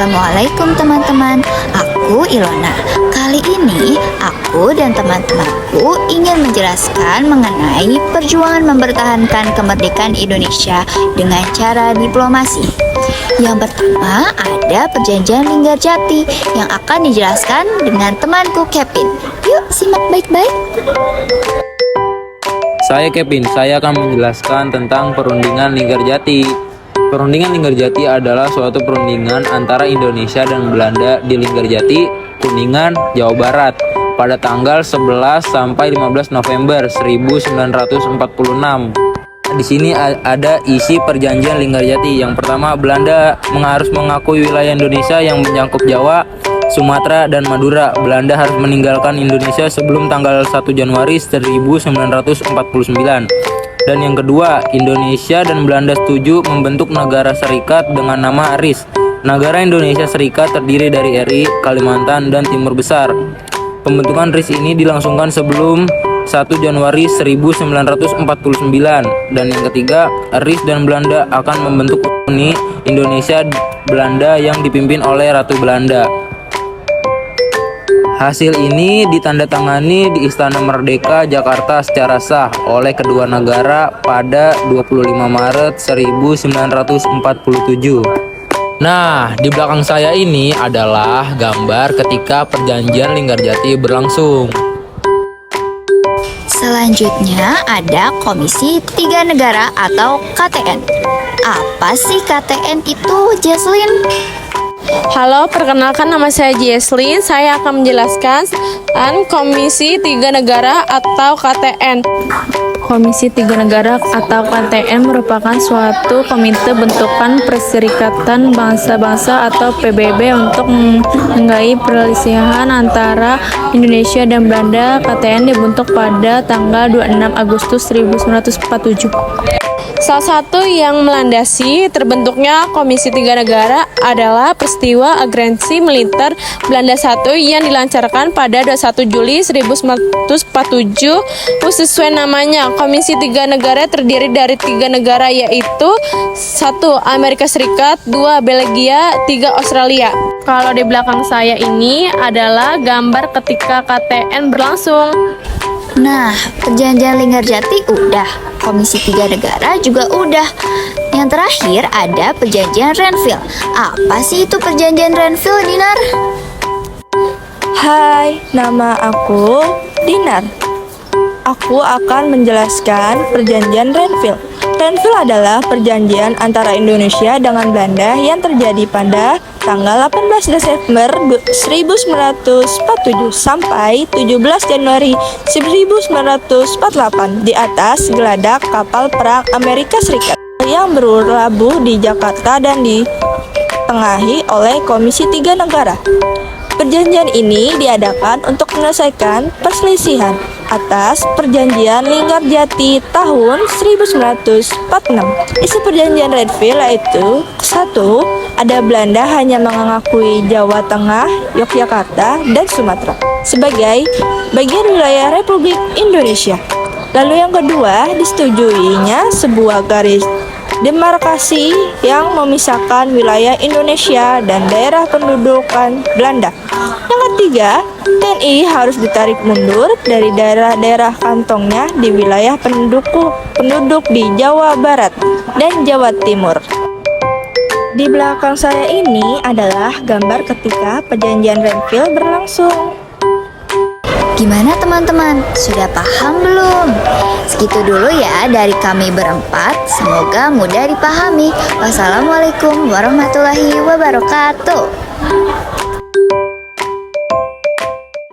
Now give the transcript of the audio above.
Assalamualaikum teman-teman, aku Ilona. Kali ini aku dan teman-temanku ingin menjelaskan mengenai perjuangan mempertahankan kemerdekaan Indonesia dengan cara diplomasi. Yang pertama ada Perjanjian Linggarjati yang akan dijelaskan dengan temanku Kevin. Yuk simak baik-baik. Saya Kevin, saya akan menjelaskan tentang Perundingan Linggarjati. Perundingan Linggarjati adalah suatu perundingan antara Indonesia dan Belanda di Linggarjati, Kuningan, Jawa Barat pada tanggal 11 sampai 15 November 1946. Di sini ada isi perjanjian Linggarjati. Yang pertama, Belanda harus mengakui wilayah Indonesia yang mencakup Jawa, Sumatera, dan Madura. Belanda harus meninggalkan Indonesia sebelum tanggal 1 Januari 1949. Dan yang kedua, Indonesia dan Belanda setuju membentuk negara serikat dengan nama RIS. Negara Indonesia Serikat terdiri dari RI, Kalimantan, dan Timur Besar. Pembentukan RIS ini dilangsungkan sebelum 1 Januari 1949. Dan yang ketiga, RIS dan Belanda akan membentuk Uni Indonesia Belanda yang dipimpin oleh Ratu Belanda. Hasil ini ditandatangani di Istana Merdeka, Jakarta secara sah oleh kedua negara pada 25 Maret 1947. Nah, di belakang saya ini adalah gambar ketika Perjanjian Linggarjati berlangsung. Selanjutnya ada Komisi Tiga Negara atau KTN. Apa sih KTN itu, Jesslyn? Halo, perkenalkan nama saya Jesslyn. Saya akan menjelaskan Komisi Tiga Negara atau KTN. Komisi Tiga Negara atau KTN merupakan suatu komite bentukan Perserikatan Bangsa-Bangsa atau PBB untuk menengahi perselisihan antara Indonesia dan Belanda. KTN dibentuk pada tanggal 26 Agustus 1947. Salah satu yang melandasi terbentuknya Komisi Tiga Negara adalah peristiwa agresi militer Belanda I yang dilancarkan pada 21 Juli 1947. Sesuai namanya, Komisi Tiga Negara terdiri dari 3 negara, yaitu 1. Amerika Serikat, 2. Belgia, 3. Australia. Kalau di belakang saya ini adalah gambar ketika KTN berlangsung. Nah, Perjanjian Linggarjati udah, Komisi Tiga Negara juga udah. Yang terakhir ada Perjanjian Renville. Apa sih itu Perjanjian Renville, Dinar? Hai, nama aku Dinar. Aku akan menjelaskan Perjanjian Renville. Renville adalah perjanjian antara Indonesia dengan Belanda yang terjadi pada tanggal 18 Desember 1947 sampai 17 Januari 1948 di atas geladak kapal perang Amerika Serikat yang berlabuh di Jakarta dan ditengahi oleh Komisi Tiga Negara. Perjanjian ini diadakan untuk menyelesaikan perselisihan atas Perjanjian Linggarjati tahun 1946. Isi Perjanjian Renville yaitu 1. Ada Belanda hanya mengakui Jawa Tengah, Yogyakarta, dan Sumatera sebagai bagian wilayah Republik Indonesia. Lalu yang kedua, disetujuinya sebuah garis demarkasi yang memisahkan wilayah Indonesia dan daerah pendudukan Belanda. Yang ketiga, TNI harus ditarik mundur dari daerah-daerah kantongnya di wilayah penduduk di Jawa Barat dan Jawa Timur. Di belakang saya ini adalah gambar ketika Perjanjian Renville berlangsung. Gimana teman-teman? Sudah paham belum? Segitu dulu ya dari kami berempat. Semoga mudah dipahami. Wassalamualaikum warahmatullahi wabarakatuh.